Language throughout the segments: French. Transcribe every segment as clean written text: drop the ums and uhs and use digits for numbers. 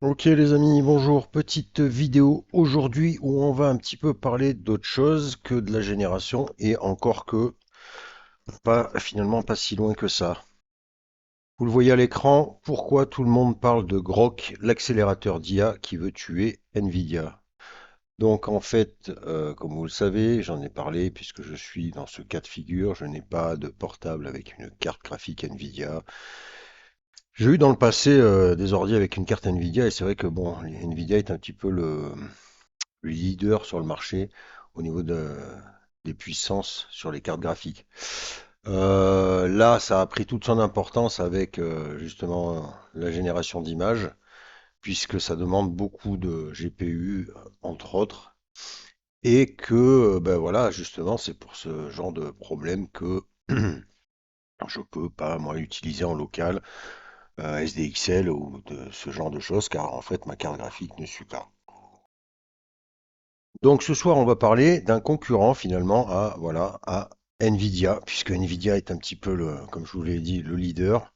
Ok les amis, bonjour. Petite vidéo aujourd'hui où on va un petit peu parler d'autre chose que de la génération et encore que pas finalement pas si loin que ça. Vous le voyez à l'écran, pourquoi tout le monde parle de Grok, l'accélérateur d'IA qui veut tuer Nvidia. Donc en fait, comme vous le savez, j'en ai parlé puisque je suis dans ce cas de figure, je n'ai pas de portable avec une carte graphique Nvidia. J'ai eu dans le passé des ordi avec une carte Nvidia et c'est vrai que bon, Nvidia est un petit peu le leader sur le marché au niveau des puissances sur les cartes graphiques. Là, ça a pris toute son importance avec justement la génération d'images, puisque ça demande beaucoup de GPU, entre autres, et que, ben voilà, justement, c'est pour ce genre de problème que je peux pas, moi, utiliser en local SDXL ou de ce genre de choses, car en fait, ma carte graphique ne suit pas. Donc ce soir, on va parler d'un concurrent finalement à voilà à Nvidia, puisque Nvidia est un petit peu le, comme je vous l'ai dit, le leader.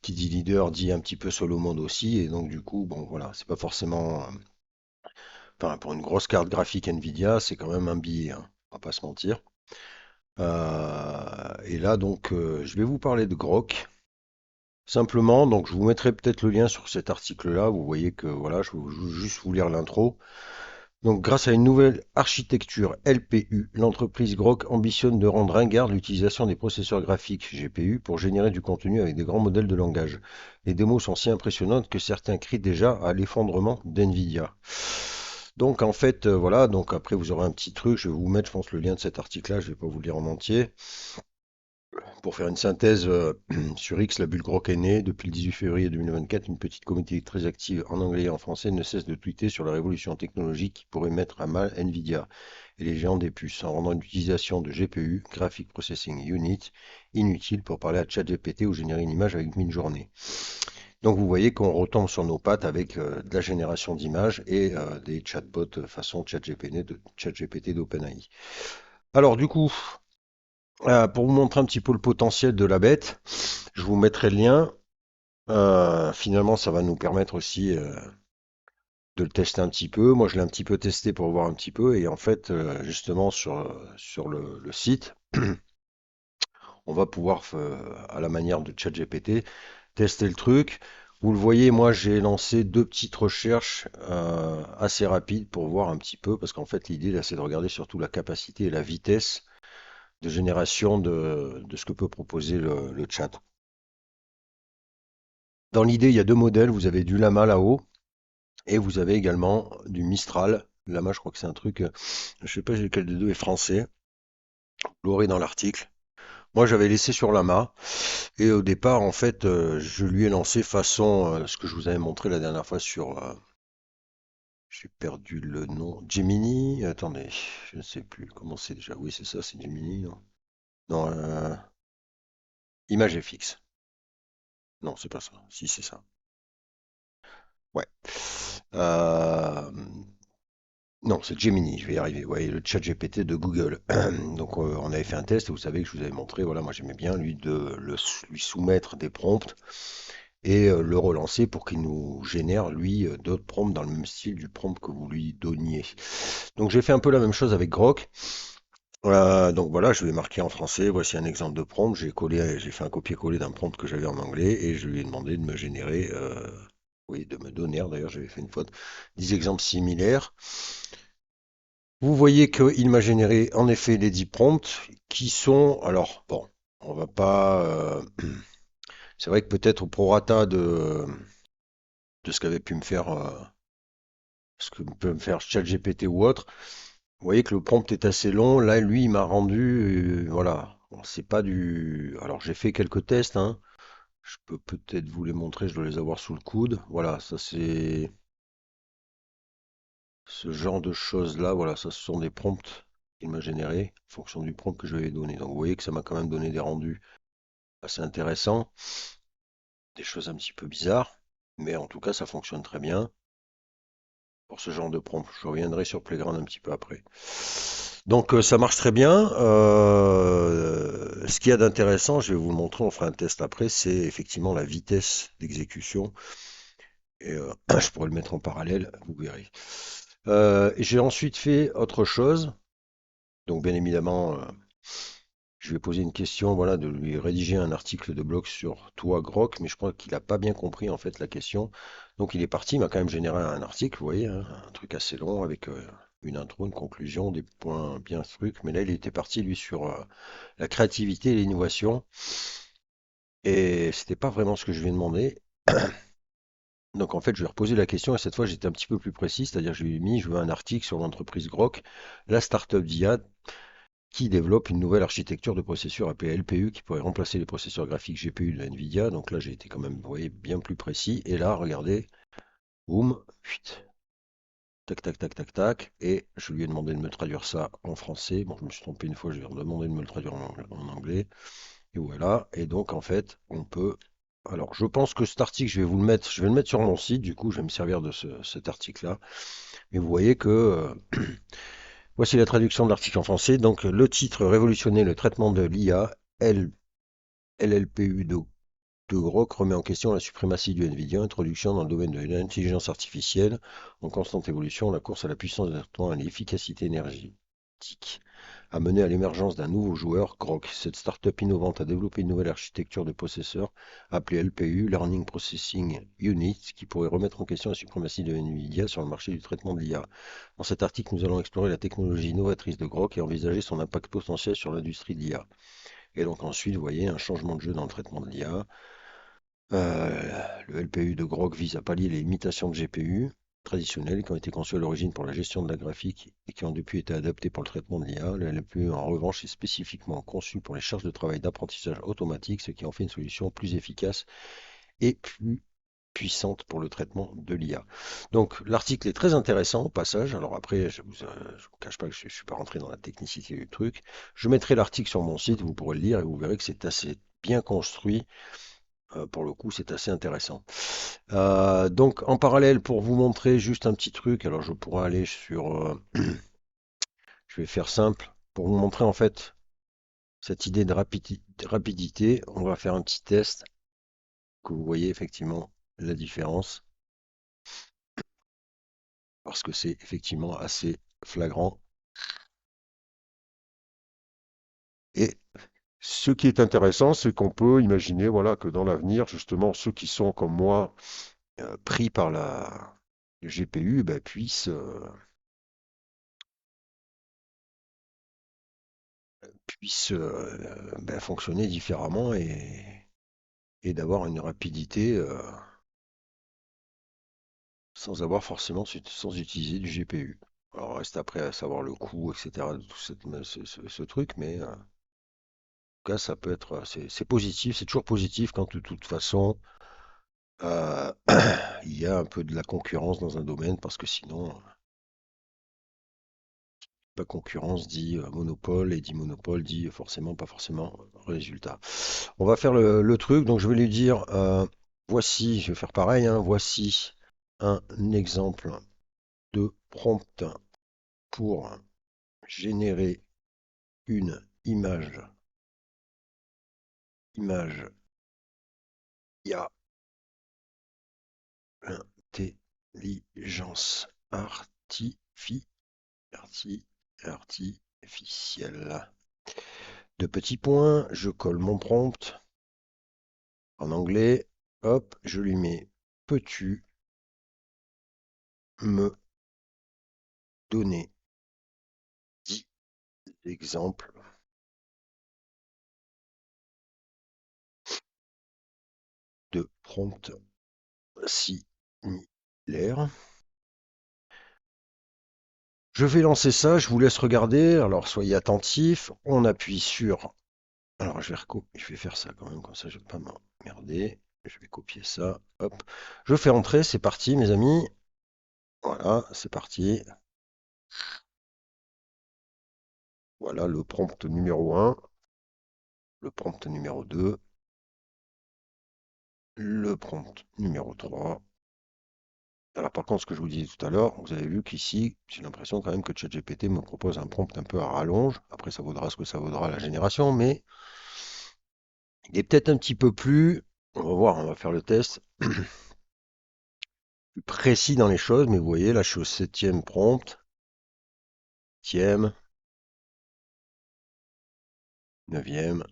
Qui dit leader dit un petit peu sur le monde aussi, et donc du coup, bon voilà, c'est pas forcément, enfin pour une grosse carte graphique Nvidia, c'est quand même un billet, hein, on va pas se mentir. Et là donc, je vais vous parler de Grok. Simplement, donc je vous mettrai peut-être le lien sur cet article-là. Vous voyez que voilà, je vais juste vous lire l'intro. Donc, grâce à une nouvelle architecture LPU, l'entreprise Grok ambitionne de rendre ringarde l'utilisation des processeurs graphiques GPU pour générer du contenu avec des grands modèles de langage. Les démos sont si impressionnantes que certains crient déjà à l'effondrement d'NVIDIA. Donc en fait, voilà, donc après vous aurez un petit truc, je vais vous mettre, je pense, le lien de cet article-là, je ne vais pas vous le lire en entier. Pour faire une synthèse, sur X, la bulle Grok est née. Depuis le 18 février 2024, une petite communauté très active en anglais et en français ne cesse de tweeter sur la révolution technologique qui pourrait mettre à mal Nvidia et les géants des puces en rendant l'utilisation de GPU, Graphic Processing Unit, inutile pour parler à ChatGPT ou générer une image avec Midjourney. Donc vous voyez qu'on retombe sur nos pattes avec de la génération d'images et des chatbots façon ChatGPT d'OpenAI. Alors du coup, pour vous montrer un petit peu le potentiel de la bête, je vous mettrai le lien. Finalement, ça va nous permettre aussi de le tester un petit peu. Moi, je l'ai un petit peu testé pour voir un petit peu. Et en fait, justement, sur le site, on va pouvoir, à la manière de ChatGPT, tester le truc. Vous le voyez, moi, j'ai lancé deux petites recherches assez rapides pour voir un petit peu. Parce qu'en fait, l'idée, là, c'est de regarder surtout la capacité et la vitesse de génération de ce que peut proposer le chat. Dans l'idée, il y a deux modèles. Vous avez du Lama là-haut et vous avez également du Mistral. Lama, je crois que c'est un truc, je sais pas lequel des deux est français. Vous l'aurez dans l'article. Moi, j'avais laissé sur Lama et au départ, en fait, je lui ai lancé façon ce que je vous avais montré la dernière fois sur, j'ai perdu le nom, Gemini. Attendez, je ne sais plus comment c'est déjà. Oui, c'est ça, c'est Gemini. Non, non Image FX. Non, c'est pas ça. Si, c'est ça. Ouais. Euh, Non, c'est Gemini, je vais y arriver. Ouais, le chat GPT de Google. Donc, on avait fait un test et vous savez que je vous avais montré, voilà, moi j'aimais bien lui lui soumettre des prompts et le relancer pour qu'il nous génère, lui, d'autres prompts dans le même style du prompt que vous lui donniez. Donc, j'ai fait un peu la même chose avec Grok. Donc voilà, je lui ai marqué en français, voici un exemple de prompt. J'ai fait un copier-coller d'un prompt que j'avais en anglais et je lui ai demandé de me générer, oui, de me donner, d'ailleurs j'avais fait une faute, 10 exemples similaires. Vous voyez qu'il m'a généré en effet les 10 prompts qui sont, alors bon, on va pas, c'est vrai que peut-être au prorata de ce qu'avait pu me faire, ce que peut me faire ChatGPT ou autre, vous voyez que le prompt est assez long. Là, lui, il m'a rendu, voilà, bon, c'est pas du, alors j'ai fait quelques tests, hein. Je peux peut-être vous les montrer, je dois les avoir sous le coude. Voilà, ça c'est ce genre de choses-là. Voilà, ça ce sont des prompts qu'il m'a généré en fonction du prompt que je lui ai donné. Donc vous voyez que ça m'a quand même donné des rendus assez intéressant, des choses un petit peu bizarres, mais en tout cas ça fonctionne très bien pour ce genre de prompt. Je reviendrai sur Playground un petit peu après. Donc ça marche très bien. Ce qu'il y a d'intéressant, je vais vous le montrer, on fera un test après, c'est effectivement la vitesse d'exécution. Et je pourrais le mettre en parallèle, vous verrez. Et j'ai ensuite fait autre chose. Donc bien évidemment, je lui ai posé une question, voilà, de lui rédiger un article de blog sur toi, Grok, mais je crois qu'il n'a pas bien compris en fait la question. Donc il est parti, il m'a quand même généré un article, vous voyez, hein, un truc assez long avec une intro, une conclusion, des points bien trucs. Mais là, il était parti lui sur la créativité et l'innovation, et c'était pas vraiment ce que je lui ai demandé. Donc en fait, je lui ai reposé la question et cette fois j'étais un petit peu plus précis, c'est-à-dire je lui ai mis, je veux un article sur l'entreprise Grok, la startup d'IA qui développe une nouvelle architecture de processeurs appelée LPU qui pourrait remplacer les processeurs graphiques GPU de Nvidia. Donc là, j'ai été quand même, vous voyez, bien plus précis. Et là, regardez, boum, fuit, tac, tac, tac, tac, tac. Et je lui ai demandé de me traduire ça en français. Bon, je me suis trompé une fois, je lui ai demandé de me le traduire en anglais. Et voilà. Et donc, en fait, on peut. Alors, je pense que cet article, je vais vous le mettre, je vais le mettre sur mon site. Du coup, je vais me servir de cet article-là. Mais vous voyez que voici la traduction de l'article en français. Donc, le titre révolutionner le traitement de l'IA, LLPU de Grok remet en question la suprématie du NVIDIA, introduction dans le domaine de l'intelligence artificielle en constante évolution, la course à la puissance de traitement et à l'efficacité énergétique a mené à l'émergence d'un nouveau joueur, Grok. Cette start-up innovante a développé une nouvelle architecture de processeurs appelée LPU, Learning Processing Unit, qui pourrait remettre en question la suprématie de NVIDIA sur le marché du traitement de l'IA. Dans cet article, nous allons explorer la technologie innovatrice de Grok et envisager son impact potentiel sur l'industrie de l'IA. Et donc ensuite, vous voyez un changement de jeu dans le traitement de l'IA. Le LPU de Grok vise à pallier les limitations de GPU traditionnelles qui ont été conçues à l'origine pour la gestion de la graphique et qui ont depuis été adaptées pour le traitement de l'IA. Le LPU, en revanche, est spécifiquement conçu pour les charges de travail d'apprentissage automatique, ce qui en fait une solution plus efficace et plus puissante pour le traitement de l'IA. Donc l'article est très intéressant au passage. Alors après, je vous cache pas que je ne suis pas rentré dans la technicité du truc. Je mettrai l'article sur mon site, vous pourrez le lire et vous verrez que c'est assez bien construit. Pour le coup, c'est assez intéressant. Donc, en parallèle, pour vous montrer juste un petit truc, alors je pourrais aller sur, je vais faire simple, pour vous montrer en fait cette idée de rapidité, on va faire un petit test que vous voyez effectivement la différence, parce que c'est effectivement assez flagrant. Et ce qui est intéressant, c'est qu'on peut imaginer, voilà, que dans l'avenir, justement, ceux qui sont comme moi pris par le GPU, ben, puissent ben, fonctionner différemment et d'avoir une rapidité sans avoir forcément sans utiliser du GPU. Alors reste après à savoir le coût, etc. de tout ce truc, mais en tout cas ça peut être c'est positif, c'est toujours positif quand de toute façon euh, il y a un peu de la concurrence dans un domaine parce que sinon la concurrence dit monopole et dit monopole dit forcément pas forcément résultat. On va faire le truc, donc je vais lui dire, voici, je vais faire pareil, hein, voici un exemple de prompt pour générer une image IA, intelligence artificielle. Deux petits points, je colle mon prompt en anglais, hop, je lui mets, peux-tu me donner 10 exemples de prompts similaires? Je vais lancer ça, je vous laisse regarder. Alors soyez attentifs. On appuie sur. Alors je vais faire ça quand même, comme ça je ne vais pas m'emmerder. Je vais copier ça. Hop. Je fais entrer, c'est parti mes amis. Voilà, c'est parti. Voilà le prompt numéro un, le prompt numéro 2, le prompt numéro 3. Alors par contre, ce que je vous disais tout à l'heure, vous avez vu qu'ici, j'ai l'impression quand même que ChatGPT me propose un prompt un peu à rallonge. Après, ça vaudra ce que ça vaudra la génération, mais il est peut-être un petit peu plus. On va voir, on va faire le test. plus précis dans les choses, mais vous voyez, là, je suis au septième prompt, huitième, neuvième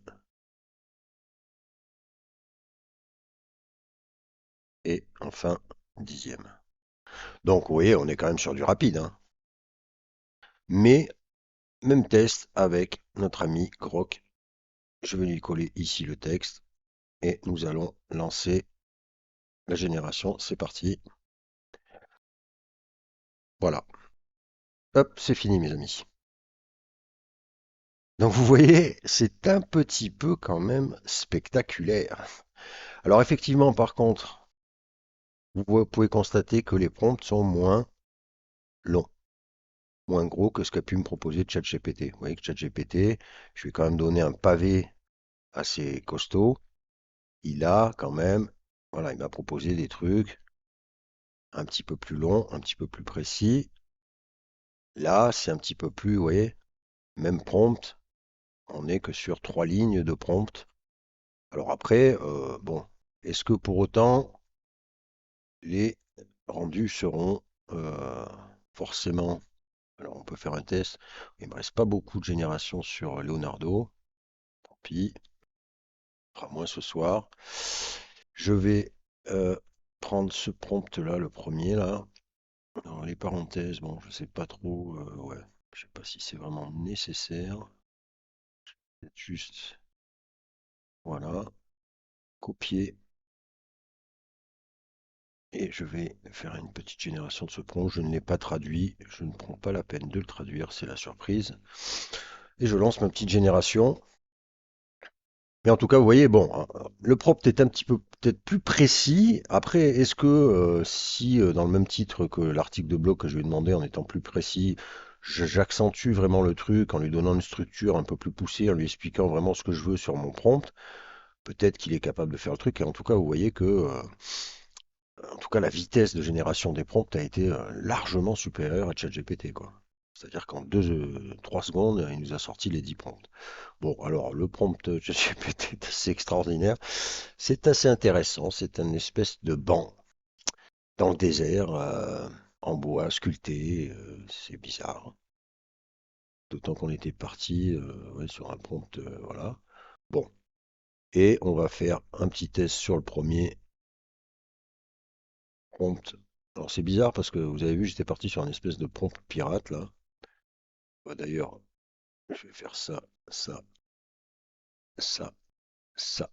et enfin dixième. Donc, vous voyez, on est quand même sur du rapide, hein. Mais, même test avec notre ami Grok. Je vais lui coller ici le texte et nous allons lancer la génération. C'est parti. Voilà. Hop, c'est fini, mes amis. Donc, vous voyez, c'est un petit peu quand même spectaculaire. Alors, effectivement, par contre, vous pouvez constater que les prompts sont moins longs, moins gros que ce qu'a pu me proposer ChatGPT. Vous voyez que ChatGPT, je lui ai quand même donné un pavé assez costaud. Il a quand même, voilà, il m'a proposé des trucs un petit peu plus longs, un petit peu plus précis. Là, c'est un petit peu plus, vous voyez, même prompt, on n'est que sur trois lignes de prompt. Alors après, bon, est-ce que pour autant les rendus seront forcément. Alors on peut faire un test. Il me reste pas beaucoup de génération sur Leonardo. Tant pis, on fera moins ce soir. Je vais prendre ce prompt là, le premier là. Dans les parenthèses, bon, je sais pas trop. Ouais, je sais pas si c'est vraiment nécessaire. Peut-être juste, voilà, copier. Et je vais faire une petite génération de ce prompt. Je ne l'ai pas traduit. Je ne prends pas la peine de le traduire. C'est la surprise. Et je lance ma petite génération. Mais en tout cas, vous voyez, bon, hein, le prompt est un petit peu peut-être plus précis. Après, est-ce que si dans le même titre que l'article de blog que je lui ai demandé, en étant plus précis, j'accentue vraiment le truc en lui donnant une structure un peu plus poussée, en lui expliquant vraiment ce que je veux sur mon prompt, peut-être qu'il est capable de faire le truc. Et en tout cas, vous voyez que en tout cas, la vitesse de génération des prompts a été largement supérieure à ChatGPT, quoi. C'est-à-dire qu'en 3 secondes, il nous a sorti les 10 prompts. Bon, alors le prompt ChatGPT est assez extraordinaire. C'est assez intéressant. C'est une espèce de banc dans le désert, en bois, sculpté. C'est bizarre. D'autant qu'on était parti ouais, sur un prompt, voilà. Bon, et on va faire un petit test sur le premier prompt. Alors c'est bizarre parce que vous avez vu, j'étais parti sur une espèce de prompt pirate là. Bah, d'ailleurs, je vais faire ça, ça, ça, ça,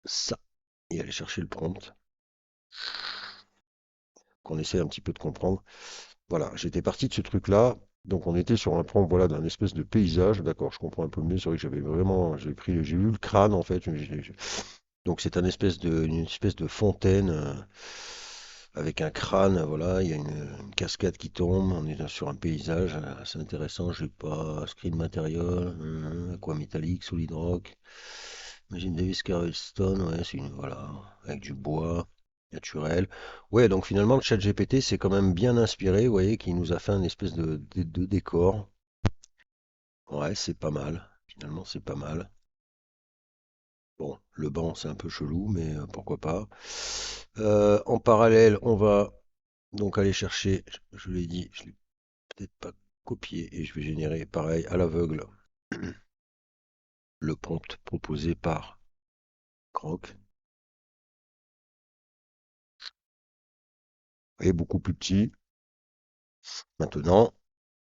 ça, et aller chercher le prompt, qu'on essaie un petit peu de comprendre. Voilà, j'étais parti de ce truc-là, donc on était sur un prompt, voilà, d'un espèce de paysage, d'accord, je comprends un peu mieux, c'est vrai que j'avais vraiment, j'ai vu le crâne en fait, donc c'est une espèce de fontaine avec un crâne, voilà, il y a une cascade qui tombe, on est sur un paysage assez intéressant, j'ai pas screen material, aqua métallique, solid rock, Imagine Davis Carlstone, ouais, c'est une, voilà, avec du bois naturel. Ouais, donc finalement le chat GPT c'est quand même bien inspiré, vous voyez, qui nous a fait une espèce de décor. Ouais, c'est pas mal, finalement c'est pas mal. Bon, le banc c'est un peu chelou, mais pourquoi pas. En parallèle, on va donc aller chercher, je l'ai dit, je l'ai peut-être pas copié et je vais générer pareil à l'aveugle le prompt proposé par Croc. Et beaucoup plus petit. Maintenant,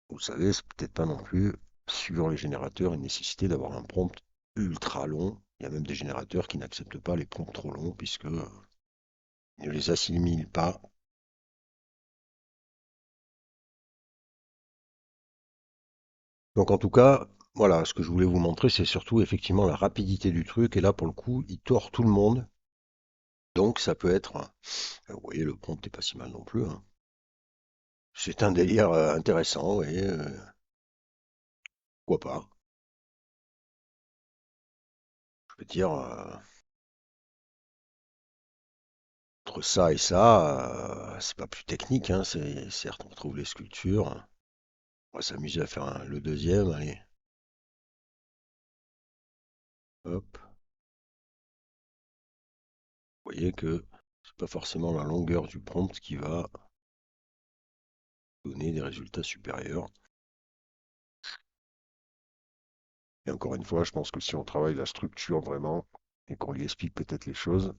vous savez, c'est peut-être pas non plus, suivant les générateurs, une nécessité d'avoir un prompt ultra long. Il y a même des générateurs qui n'acceptent pas les prompts trop longs puisque ils ne les assimilent pas. Donc en tout cas, voilà, ce que je voulais vous montrer, c'est surtout effectivement la rapidité du truc. Et là, pour le coup, il tord tout le monde. Donc ça peut être, vous voyez, le prompt n'est pas si mal non plus, hein. C'est un délire intéressant, et pourquoi pas. Je veux dire, entre ça et ça, c'est pas plus technique, hein. Certes, on retrouve les sculptures. On va s'amuser à faire le deuxième, allez, hop. Vous voyez que pas forcément la longueur du prompt qui va donner des résultats supérieurs. Et encore une fois, je pense que si on travaille la structure vraiment et qu'on lui explique peut-être les choses,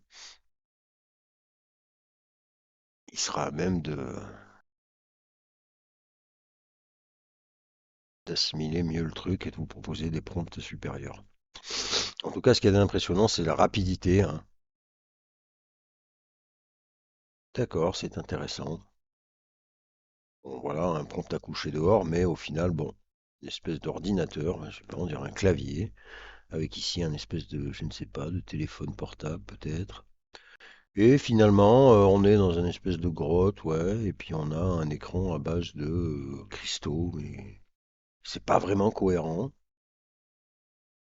il sera à même d'assimiler mieux le truc et de vous proposer des prompts supérieurs. En tout cas, ce qui est impressionnant, c'est la rapidité, hein. D'accord, c'est intéressant. Bon, voilà, un prompt à coucher dehors, mais au final, bon, une espèce d'ordinateur, je sais pas, on dirait un clavier, avec ici un espèce de, je ne sais pas, de téléphone portable peut-être. Et finalement, on est dans une espèce de grotte, ouais, et puis on a un écran à base de cristaux, mais c'est pas vraiment cohérent.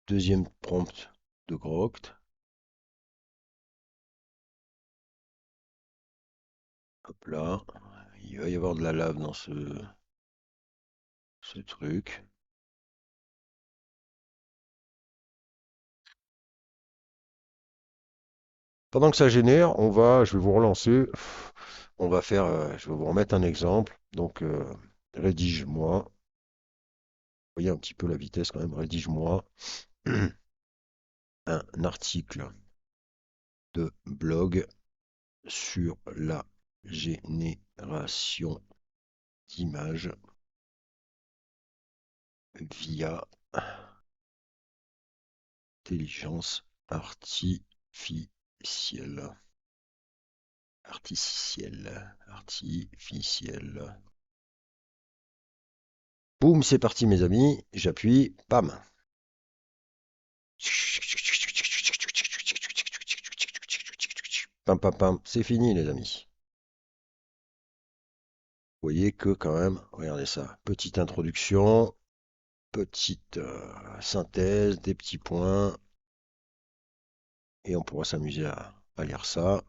Deuxième prompt de Grok, hop là, il va y avoir de la lave dans ce truc. Pendant que ça génère, je vais vous relancer. On va faire, je vais vous remettre un exemple. Donc, rédige-moi. Vous voyez un petit peu la vitesse quand même. Rédige-moi un article de blog sur la génération d'images via intelligence artificielle. Artificielle. Boum, c'est parti mes amis. J'appuie, pam. Pam pam pam, c'est fini les amis. Vous voyez que quand même, regardez ça, petite introduction, petite synthèse, des petits points, et on pourra s'amuser à lire ça.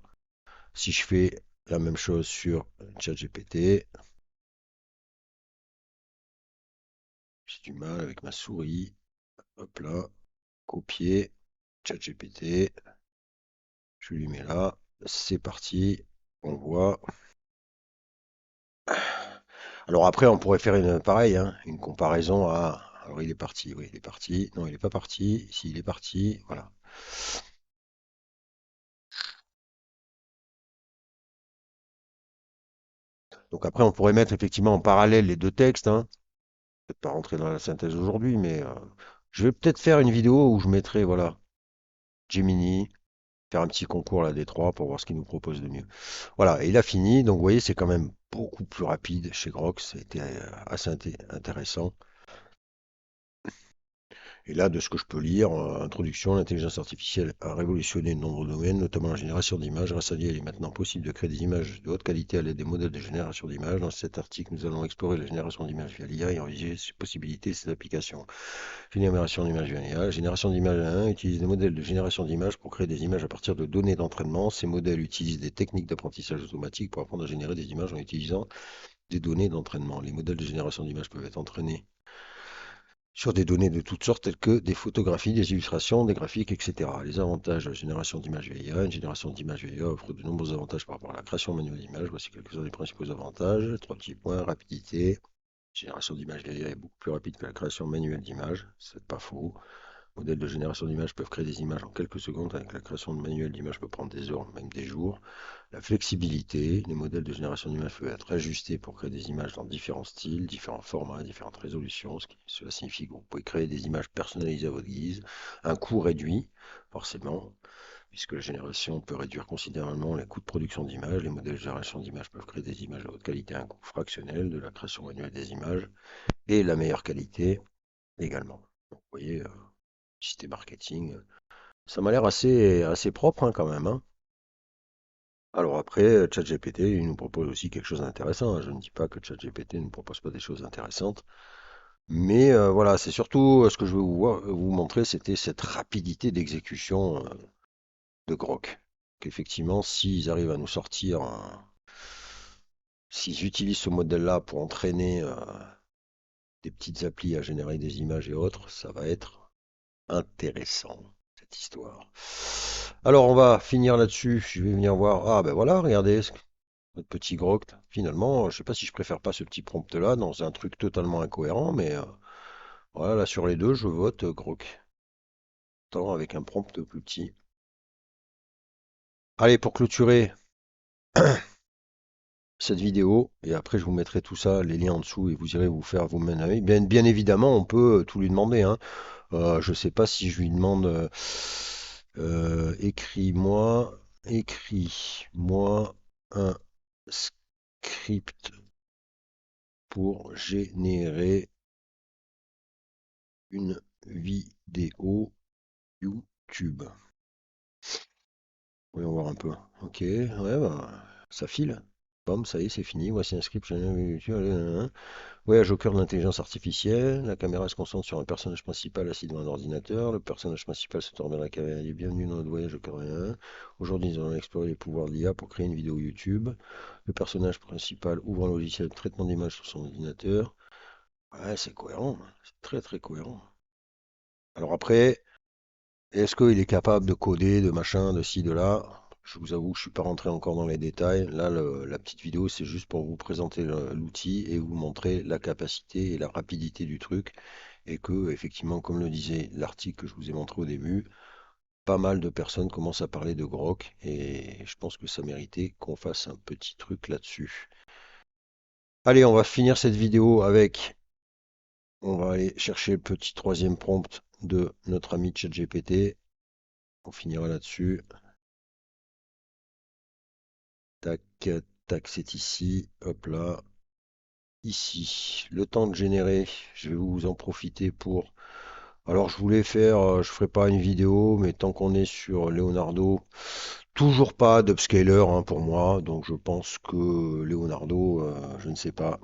Si je fais la même chose sur ChatGPT, j'ai du mal avec ma souris. Hop là, copier, ChatGPT, je lui mets là, c'est parti, on voit. Alors après, on pourrait faire une pareil, hein, une comparaison à. Alors il est parti, oui, il est parti. Non, il n'est pas parti. S'il est parti, voilà. Donc après, on pourrait mettre effectivement en parallèle les deux textes, hein. Peut-être pas rentrer dans la synthèse aujourd'hui, mais je vais peut-être faire une vidéo où je mettrai, voilà, Gemini, faire un petit concours là des trois pour voir ce qu'il nous propose de mieux. Voilà, et il a fini. Donc vous voyez, c'est quand même beaucoup plus rapide chez Grok. C'était assez intéressant. Et là, de ce que je peux lire, introduction, l'intelligence artificielle a révolutionné de nombreux domaines, notamment la génération d'images. Grâce à elle, il est maintenant possible de créer des images de haute qualité à l'aide des modèles de génération d'images. Dans cet article, nous allons explorer la génération d'images via l'IA et envisager ses possibilités et ses applications. Génération d'images via l'IA. La génération d'images 1 utilise des modèles de génération d'images pour créer des images à partir de données d'entraînement. Ces modèles utilisent des techniques d'apprentissage automatique pour apprendre à générer des images en utilisant des données d'entraînement. Les modèles de génération d'images peuvent être entraînés sur des données de toutes sortes telles que des photographies, des illustrations, des graphiques, etc. Les avantages de la génération d'images VIA. Une génération d'images VIA offre de nombreux avantages par rapport à la création manuelle d'images. Voici quelques-uns des principaux avantages. Trois petits points, rapidité. La génération d'images VIA est beaucoup plus rapide que la création manuelle d'images. C'est pas faux. Modèles de génération d'images peuvent créer des images en quelques secondes, avec la création de manuels d'images peut prendre des heures, même des jours. La flexibilité, les modèles de génération d'images peuvent être ajustés pour créer des images dans différents styles, différents formats, différentes résolutions. Cela signifie que vous pouvez créer des images personnalisées à votre guise. Un coût réduit, forcément, puisque la génération peut réduire considérablement les coûts de production d'images. Les modèles de génération d'images peuvent créer des images de haute qualité à un coût fractionnel de la création manuelle des images et la meilleure qualité également. Donc, vous voyez, système marketing, ça m'a l'air assez propre, hein, quand même, hein. Alors après, ChatGPT, il nous propose aussi quelque chose d'intéressant, hein. Je ne dis pas que ChatGPT ne propose pas des choses intéressantes, mais voilà, c'est surtout ce que je veux vous montrer, c'était cette rapidité d'exécution de Grok. Qu'effectivement, s'ils arrivent à nous sortir, s'ils utilisent ce modèle-là pour entraîner des petites applis à générer des images et autres, ça va être intéressant, cette histoire. Alors, on va finir là-dessus. Je vais venir voir. Ah, ben voilà, regardez, notre petit grok. Finalement, je sais pas si je préfère pas ce petit prompt-là dans un truc totalement incohérent, mais voilà, là, sur les deux, je vote grok. Tant avec un prompt plus petit. Allez, pour clôturer cette vidéo, et après, je vous mettrai tout ça, les liens en dessous, et vous irez vous faire vous-même un avis. Bien évidemment, on peut tout lui demander, hein. Je sais pas si je lui demande écris-moi un script pour générer une vidéo YouTube. Voyons voir un peu. Ok, ouais, bah, ça file. Bam, ça y est, c'est fini. Voici un script. Voyage au cœur de l'intelligence artificielle. La caméra se concentre sur un personnage principal assis devant un ordinateur. Le personnage principal se tourne vers la caméra et dit bienvenue dans notre voyage au cœur de l'IA. Aujourd'hui, nous allons explorer les pouvoirs de l'IA pour créer une vidéo YouTube. Le personnage principal ouvre un logiciel de traitement d'image sur son ordinateur. Ouais, c'est cohérent. C'est très très cohérent. Alors après, est-ce qu'il est capable de coder, de machin, de ci, de là? Je vous avoue, je suis pas rentré encore dans les détails. Là, la petite vidéo, c'est juste pour vous présenter l'outil et vous montrer la capacité et la rapidité du truc. Et que, effectivement, comme le disait l'article que je vous ai montré au début, pas mal de personnes commencent à parler de Grok et je pense que ça méritait qu'on fasse un petit truc là-dessus. Allez, on va finir cette vidéo avec, on va aller chercher le petit troisième prompt de notre ami ChatGPT. On finira là-dessus. Tac, tac, c'est ici. Hop là. Ici. Le temps de générer. Je vais vous en profiter pour. Alors, je voulais faire. Je ferai pas une vidéo, mais tant qu'on est sur Leonardo, toujours pas d'upscaler hein, pour moi. Donc, je pense que Leonardo, je ne sais pas.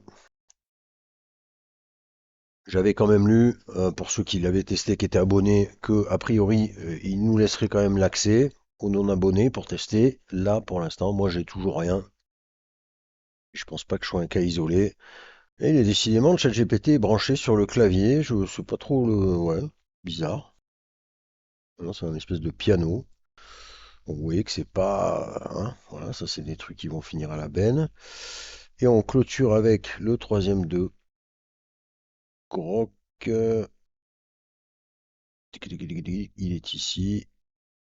J'avais quand même lu, pour ceux qui l'avaient testé, qui étaient abonnés, que a priori, il nous laisserait quand même l'accès aux non-abonnés pour tester. Là, pour l'instant, moi, j'ai toujours rien. Je pense pas que je sois un cas isolé. Et il est décidément le chat GPT est branché sur le clavier. Je sais pas trop le. Ouais, bizarre. Non, c'est un espèce de piano. Bon, vous voyez que c'est pas. Hein, voilà, ça c'est des trucs qui vont finir à la benne. Et on clôture avec le troisième de Grok. Il est ici.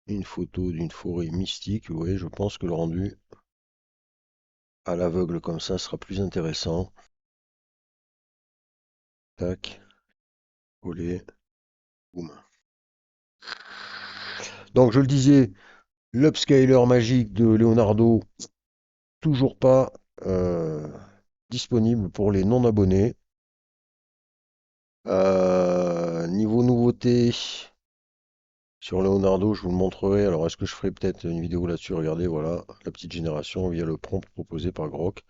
Une photo d'une forêt mystique. Vous voyez, je pense que le rendu à l'aveugle comme ça sera plus intéressant. Tac, coller, boum. Donc je le disais, l'upscaler magique de Leonardo, toujours pas disponible pour les non-abonnés. Niveau nouveauté, sur Leonardo, je vous le montrerai. Alors, est-ce que je ferai peut-être une vidéo là-dessus? Regardez, voilà, la petite génération via le prompt proposé par Grok.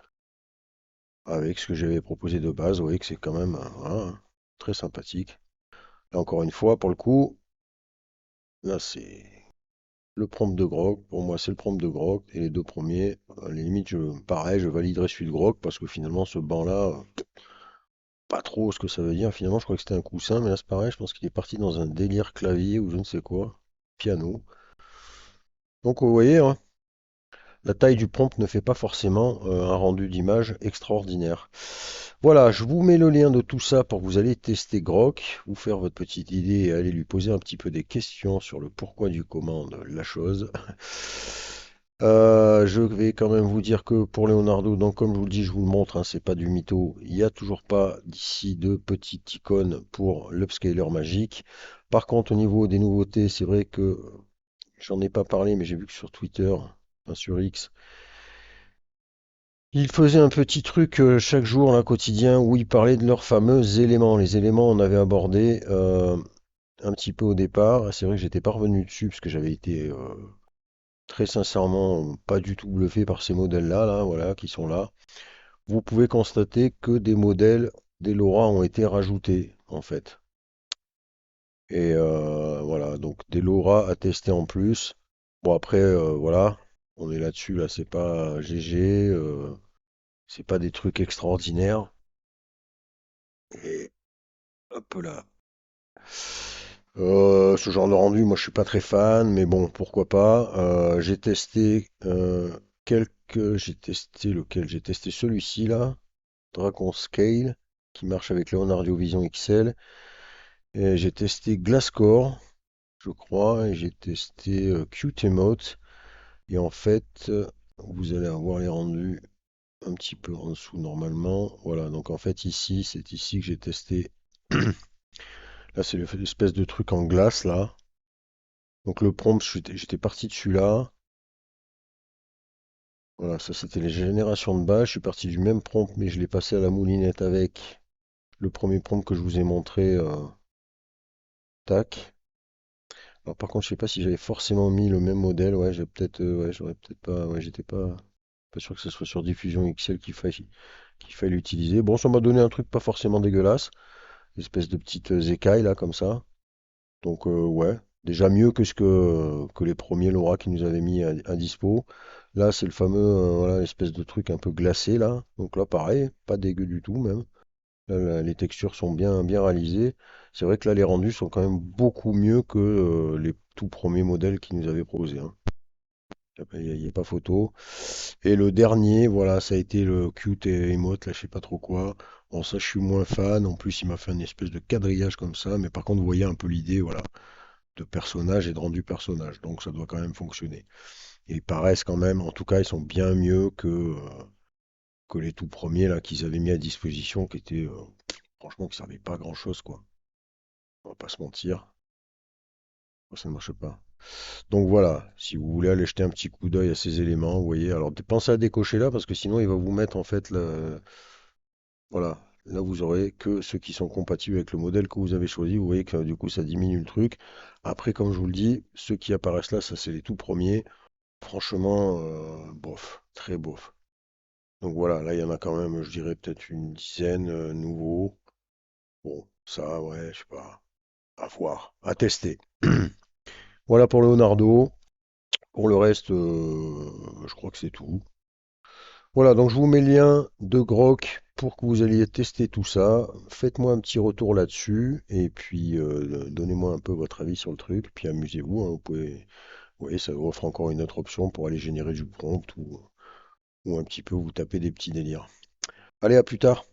Avec ce que j'avais proposé de base, vous voyez que c'est quand même voilà, très sympathique. Là, encore une fois, pour le coup, là, c'est le prompt de Grok. Pour moi, c'est le prompt de Grok. Et les deux premiers, à la limite, pareil, je validerai celui de Grok parce que finalement, ce banc-là, pas trop ce que ça veut dire. Finalement, je crois que c'était un coussin, mais là, c'est pareil. Je pense qu'il est parti dans un délire clavier ou je ne sais quoi. Piano. Donc, vous voyez, hein, la taille du prompt ne fait pas forcément un rendu d'image extraordinaire. Voilà, je vous mets le lien de tout ça pour que vous allez tester Grok, vous faire votre petite idée et aller lui poser un petit peu des questions sur le pourquoi du comment de la chose. Je vais quand même vous dire que pour Leonardo, donc comme je vous le dis, je vous le montre, hein, c'est pas du mytho. Il n'y a toujours pas d'ici de petites icônes pour l'upscaler magique. Par contre, au niveau des nouveautés, c'est vrai que j'en ai pas parlé, mais j'ai vu que sur Twitter, enfin sur X, il faisait un petit truc chaque jour, là, quotidien, où il parlait de leurs fameux éléments. Les éléments, on avait abordé un petit peu au départ. C'est vrai que j'étais pas revenu dessus parce que j'avais été très sincèrement pas du tout bluffé par ces modèles-là, là, voilà, qui sont là. Vous pouvez constater que des modèles, des LoRa ont été rajoutés, en fait. Et voilà, donc des LoRa à tester en plus. Bon après, voilà, on est là-dessus, là, c'est pas GG, c'est pas des trucs extraordinaires. Et hop là. Ce genre de rendu, moi je suis pas très fan, mais bon, pourquoi pas. J'ai testé j'ai testé lequel? J'ai testé celui-ci là, Dragon Scale, qui marche avec Leonardo Vision XL. Et j'ai testé Glasscore, je crois, et j'ai testé Qt Emote. Et en fait, vous allez avoir les rendus un petit peu en dessous normalement. Voilà, donc en fait ici, c'est ici que j'ai testé. Là, c'est l'espèce de truc en glace là. Donc le prompt, j'étais parti dessus là. Voilà, ça c'était les générations de base. Je suis parti du même prompt, mais je l'ai passé à la moulinette avec le premier prompt que je vous ai montré. Tac. Alors par contre, je sais pas si j'avais forcément mis le même modèle. Ouais, ouais, j'aurais peut-être pas. Ouais, j'étais pas sûr que ce soit sur Diffusion XL qu'il faille l'utiliser. Bon, ça m'a donné un truc pas forcément dégueulasse, une espèce de petite écaille là comme ça. Donc ouais, déjà mieux que les premiers Laura qui nous avaient mis à dispo. Là, c'est le fameux, voilà, l'espèce de truc un peu glacé là. Donc là, pareil, pas dégueu du tout même. Là, les textures sont bien, bien réalisées. C'est vrai que là, les rendus sont quand même beaucoup mieux que les tout premiers modèles qu'ils nous avaient proposés, hein. Il n'y a pas photo. Et le dernier, voilà, ça a été le Qt Emote, là, je sais pas trop quoi. Bon, ça, je suis moins fan. En plus, il m'a fait une espèce de quadrillage comme ça. Mais par contre, vous voyez un peu l'idée, voilà, de personnage et de rendu personnage. Donc, ça doit quand même fonctionner. Et ils paraissent quand même, en tout cas, ils sont bien mieux que les tout premiers, là, qu'ils avaient mis à disposition, qui étaient, franchement, qui servaient pas à grand-chose, quoi. On va pas se mentir. Ça ne marche pas. Donc voilà, si vous voulez aller jeter un petit coup d'œil à ces éléments, vous voyez, alors pensez à décocher là parce que sinon il va vous mettre en fait voilà, là vous aurez que ceux qui sont compatibles avec le modèle que vous avez choisi. Vous voyez que du coup ça diminue le truc. Après, comme je vous le dis, ceux qui apparaissent là, ça c'est les tout premiers. Franchement, bof, très bof. Donc voilà, là il y en a quand même, je dirais peut-être une dizaine nouveaux. Bon, ça ouais, je sais pas, à voir, à tester. Voilà pour Leonardo. Pour le reste, je crois que c'est tout. Voilà, donc je vous mets le lien de Grok pour que vous alliez tester tout ça. Faites-moi un petit retour là-dessus et puis donnez-moi un peu votre avis sur le truc. Puis amusez-vous, hein, vous pouvez, vous voyez, ça vous offre encore une autre option pour aller générer du prompt ou un petit peu vous taper des petits délires. Allez, à plus tard.